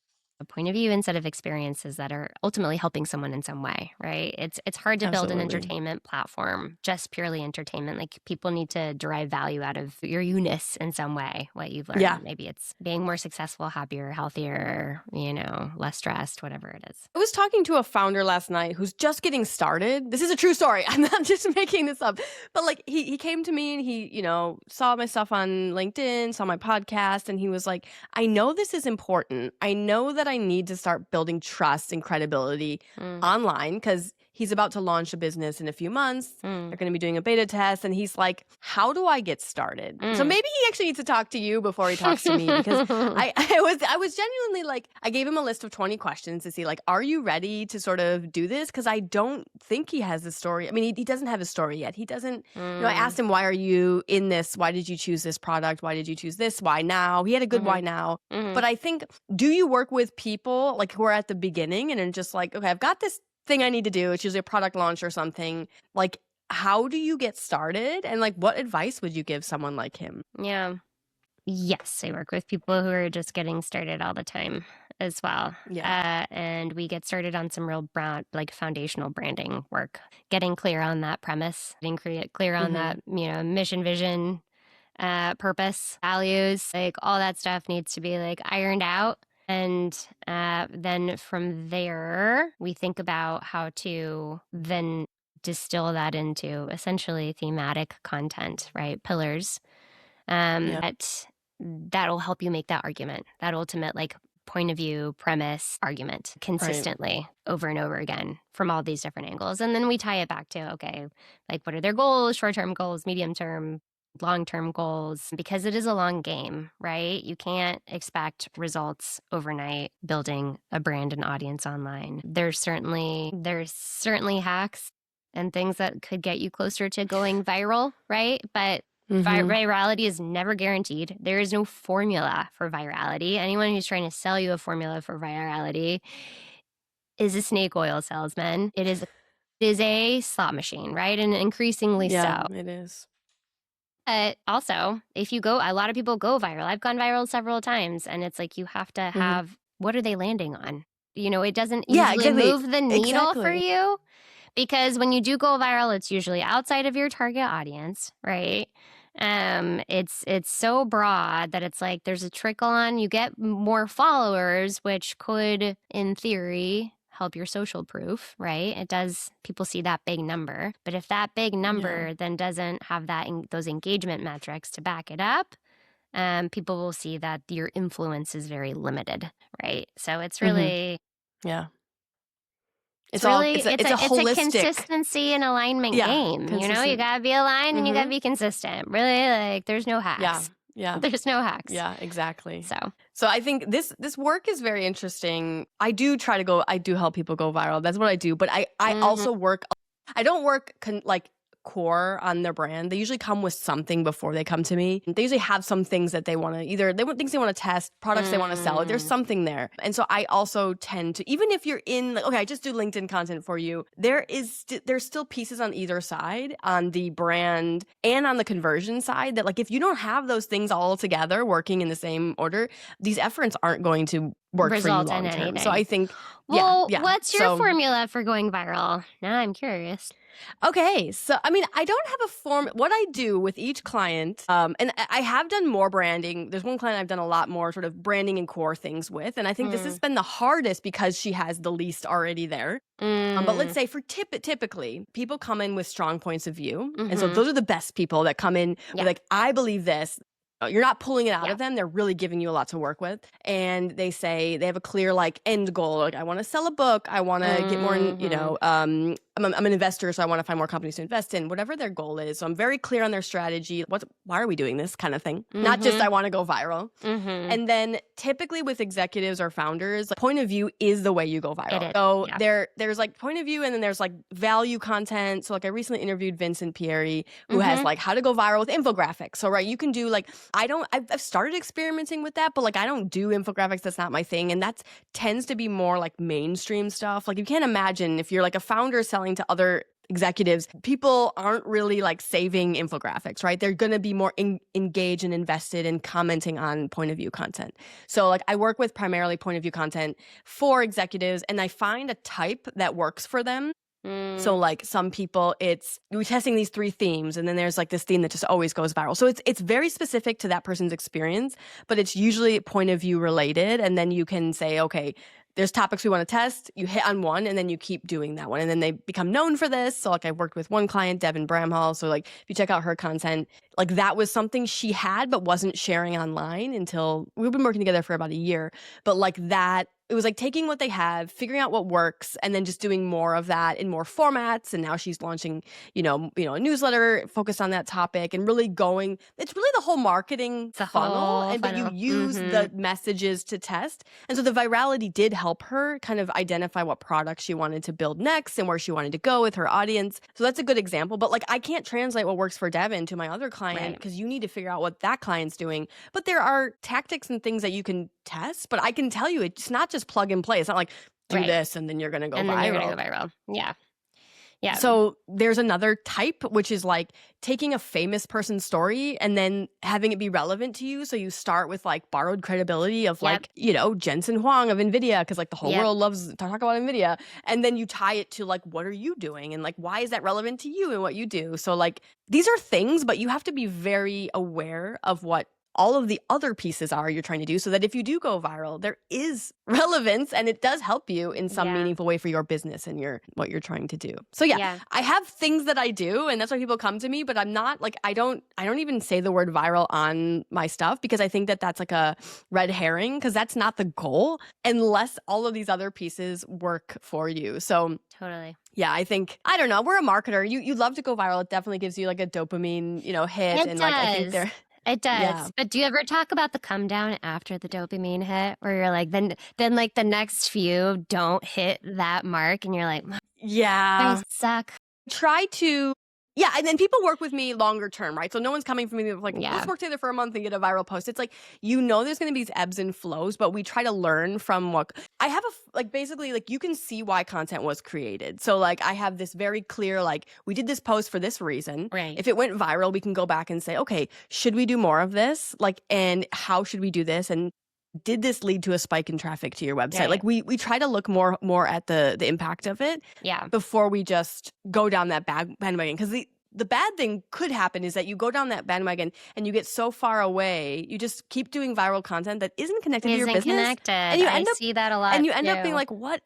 point of view and set of experiences that are ultimately helping someone in some way, right? It's hard to build an Absolutely. entertainment platform, just purely entertainment. Like people need to derive value out of your you-ness in some way, what you've learned. Yeah. Maybe it's being more successful, happier, healthier, less stressed, whatever it is. I was talking to a founder last night who's just getting started. This is a true story. I'm not just making this up. But like he came to me and he, saw my stuff on LinkedIn, saw my podcast, and he was like, I know this is important. I know that I need to start building trust and credibility Mm, online because he's about to launch a business in a few months. mm, They're going to be doing a beta test. And he's like, how do I get started? So mm. maybe he actually needs to talk to you before he talks to me because I was genuinely like, I gave him a list of 20 questions to see like, are you ready to sort of do this? Because I don't think he has a story. I mean, he doesn't have a story yet. He doesn't, I Mm, asked him, why are you in this? Why did you choose this product? Why did you choose this? Why now? He had a good why mhm, now. mhm. But I think, do you work with people like who are at the beginning and are just like, okay, I've got this thing I need to do. It's usually a product launch or something. Like, how do you get started? And like, what advice would you give someone like him? Yeah. Yes, I work with people who are just getting started all the time as well. Yeah. And we get started on some real like foundational branding work, getting clear on that premise, getting clear on Mm-hmm. that, mission, vision, purpose, values, like all that stuff needs to be like ironed out. And then from there, we think about how to then distill that into essentially thematic content, right? Pillars Yeah. that'll help you make that argument, that ultimate like point of view, premise, argument Right. consistently over and over again from all these different angles. And then we tie it back to, okay, like what are their goals, short term goals, medium term, long term goals? Because it is a long game, right? You can't expect results overnight building a brand and audience online. There's certainly hacks and things that could get you closer to going viral, right? But Mm-hmm. virality is never guaranteed. There is no formula for virality. Anyone who's trying to sell you a formula for virality is a snake oil salesman. It is a slot machine, right? And increasingly Yeah, so. it is. But also, if you go, a lot of people go viral. I've gone viral several times, and it's like you have to Mm-hmm. have what are they landing on? It doesn't Yeah, usually exactly. move the needle for Exactly. you. Because when you do go viral, it's usually outside of your target audience, right? It's so broad that it's like there's a trickle on. You get more followers, which could, in theory, help your social proof, right? It does. People see that big number, but if that big Yeah. number then doesn't have those engagement metrics to back it up, people will see that your influence is very limited, right? So it's Mm-hmm. really Yeah. it's It's all really it's a it's a holistic, consistency and alignment yeah, game. You consistent. gotta be aligned and you gotta Mm-hmm. be consistent. Really, like there's no Yeah. hacks. Yeah. There's no hacks. Yeah, exactly. So So I think this work is very interesting. I do help people go viral. That's what I do. But I Mhm. also work, I don't work like core on their brand. They usually come with something before they come to me. They usually have some things that they want to they want things they want to test, products they want to sell. Like, there's Mm. something there. And so I also tend to, even if you're in like, okay, I just do LinkedIn content for you, there's still pieces on either side, on the brand and on the conversion side, that like if you don't have those things all together working in the same order, these efforts aren't going to work for you Result in long term. So anything. I think, yeah, Well, yeah. what's your So formula for going viral? Now I'm curious. okay, so I mean, I don't have a form. What I do with each client, and I have done more branding. There's one client I've done a lot more sort of branding and core things with, and I think this has Mm. been the hardest because she has the least already there. But let's Mm. say for typically, people come in with strong points of view, and so Mhm. those are the best people that come in with Yeah. like, I believe this. You're not pulling it out Yeah. of them. They're really giving you a lot to work with. And they say they have a clear like end goal. Like, I want to sell a book. I want to get more in, Mhm. I'm an investor, so I want to find more companies to invest in, whatever their goal is. So I'm very clear on their strategy. Why are we doing this kind of thing? Not just I Mhm. want to go viral. Mhm. And then typically with executives or founders, like, point of view is the way you go It viral. is. So Yeah. there's like point of view, and then there's like value content. So like I recently interviewed Vincent Pieri, who has Mhm. like how to go viral with infographics. So right, you can do like, I've started experimenting with that, but like I don't do infographics. That's not my thing. And that tends to be more like mainstream stuff. Like you can't imagine if you're like a founder selling to other executives, people aren't really like saving infographics, right? They're going to be more engaged and invested in commenting on point of view content. So like I work with primarily point of view content for executives, and I find a type that works for them. So Mm. like some people, it's we're testing these 3 themes, and then there's like this theme that just always goes viral. So it's very specific to that person's experience, but it's usually point of view related. And then you can say, okay, there's topics we want to test. You hit on one, and then you keep doing that one, and then they become known for this. So like I worked with one client, Devin Bramhall. So like if you check out her content, like that was something she had but wasn't sharing online until we've been working together for about a year. But like that, it was like taking what they have, figuring out what works, and then just doing more of that in more formats. And now she's launching, a newsletter focused on that topic, and really going. It's really the whole marketing It's a funnel, whole and but you funnel. use the Mhm. messages to test. And so the virality did help her kind of identify what products she wanted to build next and where she wanted to go with her audience. So that's a good example. But like I can't translate what works for Devin to my other client, Right. because you need to figure out what that client's doing. But there are tactics and things that you can test. But I can tell you, it's not just plug and play. It's not like do Right. this and then you're going to go And then you're gonna viral. go viral. Yeah. Yeah. So there's another type, which is like taking a famous person's story and then having it be relevant to you. So you start with like borrowed credibility of Yep. like, Jensen Huang of NVIDIA, because like the whole Yep. world loves to talk about NVIDIA. And then you tie it to like, what are you doing? And like, why is that relevant to you and what you do? So like, these are things, but you have to be very aware of what all of the other pieces are you're trying to do, so that if you do go viral, there is relevance and it does help you in some Yeah. meaningful way for your business and what you're trying to do. So yeah, Yeah. I have things that I do, and that's why people come to me, but I'm not like, I don't even say the word viral on my stuff, because I think that that's like a red herring, because that's not the goal unless all of these other pieces work for you. So Totally. yeah, I don't know. We're a marketer. You love to go viral. It definitely gives you like a dopamine, hit. It And like, I think does. they're, It yeah. does. But do you ever talk about the come down after the dopamine hit, where you're like, then like the next few don't hit that mark, and you're like, I Yeah. suck. Try to, yeah, and then people work with me longer term, right? So no one's coming from me with like, let's Yeah. work together for a month and get a viral post. It's like, there's going to be these ebbs and flows, but we try to learn from what I have like, basically like, you can see why content was created. So like I have this very clear, like, we did this post for this reason. Right. If it went viral, we can go back and say, okay, should we do more of this? Like, and how should we do this? And did this lead to a spike in traffic to your website? Right. Like we try to look more at the impact of it Yeah. before we just go down that bandwagon. Because the bad thing could happen is that you go down that bandwagon and you get so far away, you just keep doing viral content that isn't connected to your Isn't business, connected. and you I end up see that a lot being too. like, what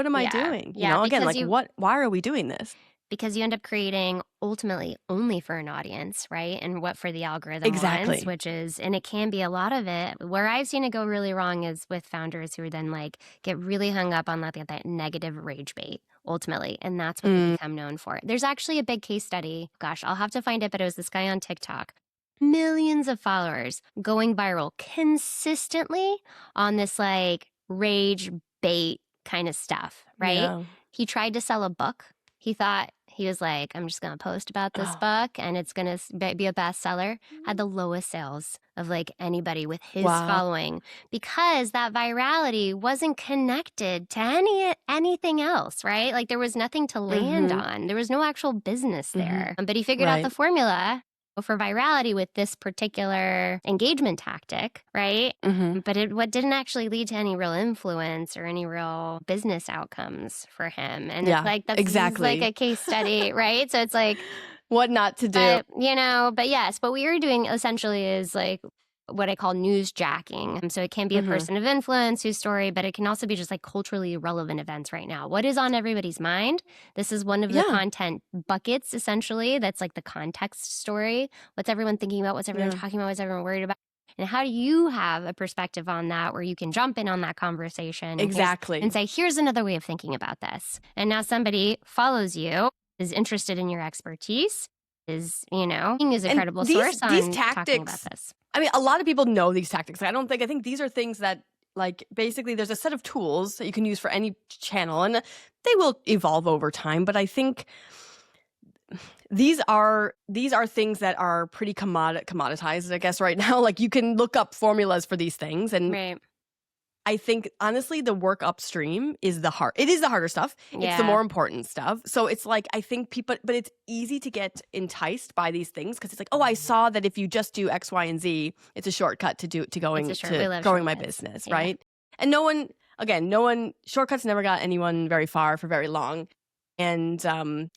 am I Yeah. doing? Yeah. Again, Because like why are we doing this? you end up creating ultimately only for an audience, right? And what for the algorithm wants, Exactly. which is, and it can be a lot of it. Where I've seen it go really wrong is with founders who are then like get really hung up on that negative rage bait ultimately. And that's what they Mm, become known for. There's actually a big case study. Gosh, I'll have to find it, but it was this guy on TikTok millions of followers, going viral consistently on this like rage bait kind of stuff, right? Yeah. He tried to sell a book. He thought he was like, I'm just going to post about this Oh. book and it's going to be a bestseller. Had the lowest sales of like anybody with his Wow. following because that virality wasn't connected to anything else, right? Like there was nothing to land Mhm. on. There was no actual business Mhm. there. But he figured out the Right. formula for virality with this particular engagement tactic, right? Mhm. But what didn't actually lead to any real influence or any real business outcomes for him. And it's Yeah, like, this is like exactly. a case study, right? So it's like, What not to do. but yes, what we are doing essentially is like what I call news jacking. So it can be a Mhm. person of influence whose story, but it can also be just like culturally relevant events right now. What is on everybody's mind? This is one of the Yeah. content buckets, essentially. That's like the context story. What's everyone thinking about? What's everyone Yeah. talking about? What's everyone worried about? And how do you have a perspective on that where you can jump in on that conversation and Exactly. say, here's another way of thinking about this. And now somebody follows you, is interested in your expertise, is a And credible these source these on talking about tactics, this. I mean, a lot of people know these tactics. I think these are things that, like, basically there's a set of tools that you can use for any channel, and they will evolve over time, but I think these are things that are pretty commoditized, I guess, right now. Like, you can look up formulas for these things, and Right. I think, honestly, the work upstream is it is the harder stuff. It's the Yeah. more important stuff. So it's like, I think people, but it's easy to get enticed by these things because it's like, oh, I saw that if you just do X, Y, and Z, it's a shortcut to It's a short. We to love growing my shortcuts. business, Yeah. right? And shortcuts never got anyone very far for very long. And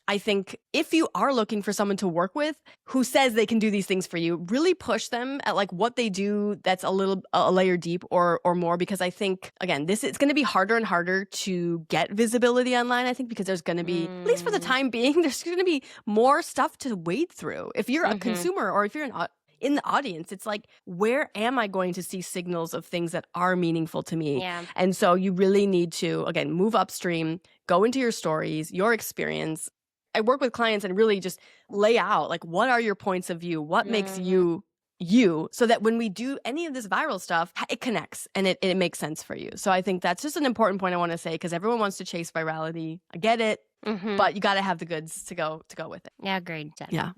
I think if you are looking for someone to work with who says they can do these things for you, really push them at like what they do that's a layer deep or more, because I think, again, it's going to be harder and harder to get visibility online, I think, because there's going to be, at least for the time being, there's going to be more stuff to wade through. If you're a Mm-hmm. consumer or if you're in the audience, it's like, where am I going to see signals of things that are meaningful to me? Yeah. And so you really need to, again, move upstream, go into your stories, your experience. I work with clients and really just lay out, like, what are your points of view? What makes Mm-hmm. you, so that when we do any of this viral stuff, it connects and it makes sense for you. So I think that's just an important point I want to say, because everyone wants to chase virality. I get it, Mm-hmm. but you got to have the goods to go with it. Yeah, agreed. Yeah.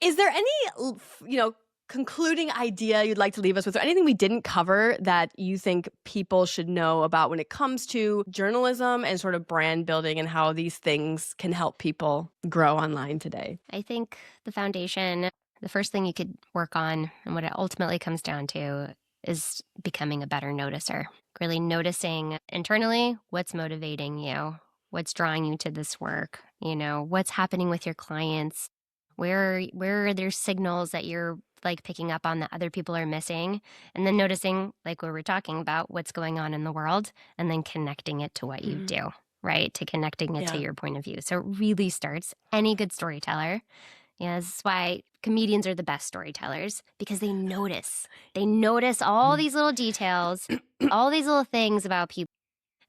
Is there any, concluding idea you'd like to leave us with, or anything we didn't cover that you think people should know about when it comes to journalism and sort of brand building and how these things can help people grow online today? I think the foundation, the first thing you could work on, and what it ultimately comes down to, is becoming a better noticer. Really noticing internally what's motivating you, what's drawing you to this work, what's happening with your clients, where are there signals that you're like picking up on that other people are missing, and then noticing, like we were talking about, what's going on in the world, and then connecting it to what you Mhm. do, right? To connecting it to Yeah. your point of view. So it really starts, any good storyteller. Yeah, this is why comedians are the best storytellers, because they notice. They notice all Mm. these little details, all these little things about people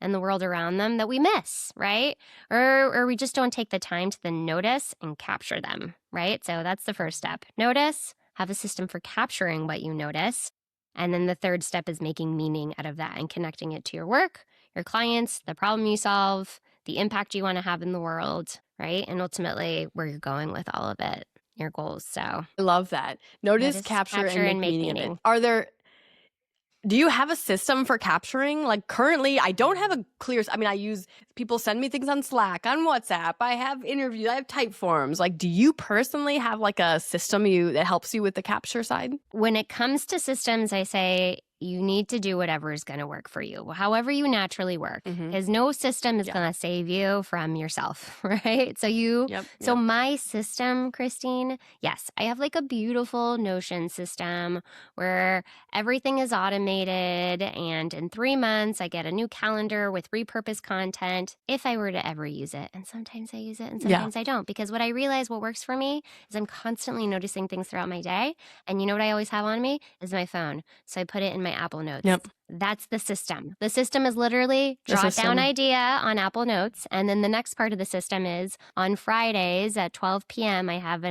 and the world around them that we miss, right? Or we just don't take the time to then notice and capture them, right? So that's the first step. Notice, have a system for capturing what you notice. And then the third step is making meaning out of that and connecting it to your work, your clients, the problem you solve, the impact you want to have in the world, right? And ultimately where you're going with all of it, your goals. So I love that. Notice, notice, capture, capture, and and make make meaning of it. meaning. Do you have a system for capturing? Like, currently, I don't have a clear, people send me things on Slack, on WhatsApp. I have interviews, I have type forms. Like, do you personally have like a system that helps you with the capture side? When it comes to systems, I say you need to do whatever is going to work for you, however you naturally work, Mm-hmm. because no system is Yeah. going to save you from yourself, right? So Yep. so my system, Christine, yes, I have like a beautiful Notion system where everything is automated, and in 3 months I get a new calendar with repurposed content if I were to ever use it. And sometimes I use it and Yeah. sometimes I don't, because what I realize what works for me is I'm constantly noticing things throughout my day. And you know what I always have on me is my phone. So I put it in my my Apple Notes. Yep. That's the system. The system is literally The jot down system. idea on Apple Notes, and then the next part of the system is on Fridays at 12 p.m. I have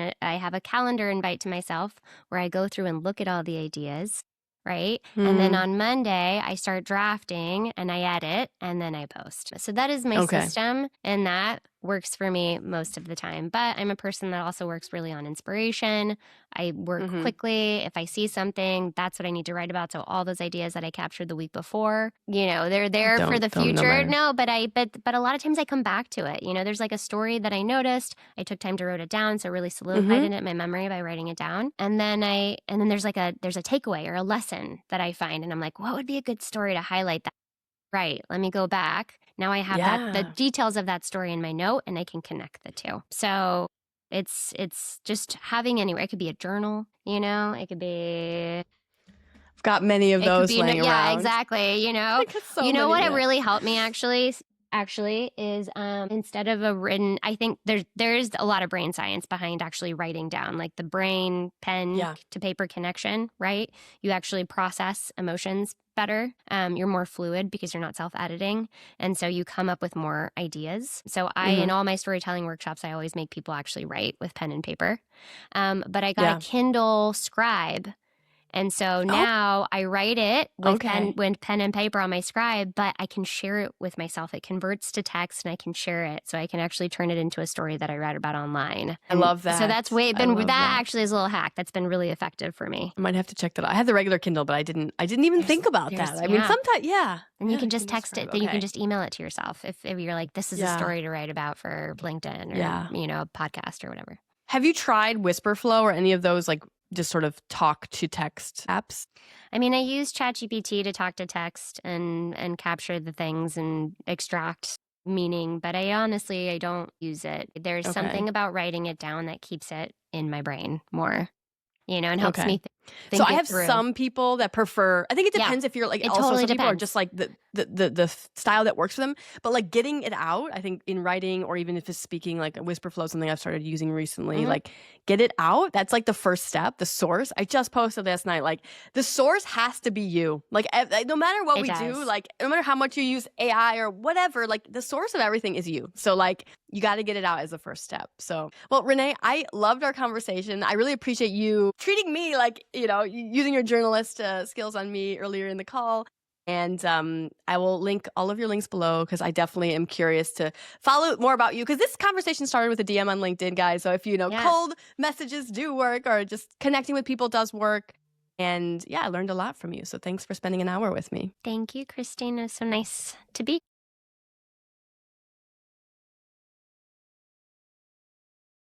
a calendar invite to myself where I go through and look at all the ideas, right? And then Mm, on Monday I start drafting and I edit and then I post. So that is my okay. system, and that works for me most of the time. But I'm a person that also works really on inspiration. I work Mm-hmm. quickly. If I see something, that's what I need to write about. So all those ideas that I captured the week before, they're there for the Don't no future. matter. No, but a lot of times I come back to it. There's like a story that I noticed. I took time to write it down, so really solidified Mm-hmm. it in my memory by writing it down. And then there's a takeaway or a lesson that I find, and I'm like, what would be a good story to highlight that? Right. Let me go back. Now I have the Yeah. details of that story in my note, and I can connect the two. So it's just having anywhere. It could be a journal, It could be I've got many of those laying yeah, around. exactly. I got so You know many. what? It Yeah. really helped me actually is instead of a written, I think there's a lot of brain science behind actually writing down, like the brain pen Yeah. to paper connection, right? You actually process emotions better. You're more fluid because you're not self-editing, and so you come up with more ideas. So in Mm-hmm. all my storytelling workshops, I always make people actually write with pen and paper. But I got a Yeah. Kindle Scribe, and so Oh, now I write it okay. with pen and paper on my Scribe, but I can share it with myself. It converts to text and I can share it. So I can actually turn it into a story that I write about online. I And love so that. I that love that. actually is a little hack that's been really effective for me. I might have to check that out. I have the regular Kindle, but I didn't even think about that. I mean, Yeah. sometimes, yeah. And you Yeah, can just Kindle text Scribe. it. Then you can Okay. just email it to yourself if you're like, this is a Yeah. story to write about for LinkedIn or, Yeah. a podcast or whatever. Have you tried Whisperflow or any of those like just sort of talk to text apps? I mean, I use ChatGPT to talk to text and capture the things and extract meaning, but I don't use it. There's Okay. something about writing it down that keeps it in my brain more, and helps Okay. me So think I it have through. some people that prefer, I think it Yeah, depends if you're like, it also totally some people are depends. just like the style that works for them, but like getting it out, I think in writing or even if it's speaking, like a whisper flow, something I've started using recently, Hmm. like get it out. That's like the first step, the source. I just posted last night, like the source has to be you. Like no matter what It we do, does. like no matter how much you use AI or whatever, like the source of everything is you. So like you got to get it out as the first step. So, well, Renee, I loved our conversation. I really appreciate you treating me like, using your journalist skills on me earlier in the call. And I will link all of your links below because I definitely am curious to follow more about you because this conversation started with a DM on LinkedIn, guys. So if Yeah. cold messages do work or just connecting with people does work. And yeah, I learned a lot from you. So thanks for spending an hour with me. Thank you, Christine. It was so nice to be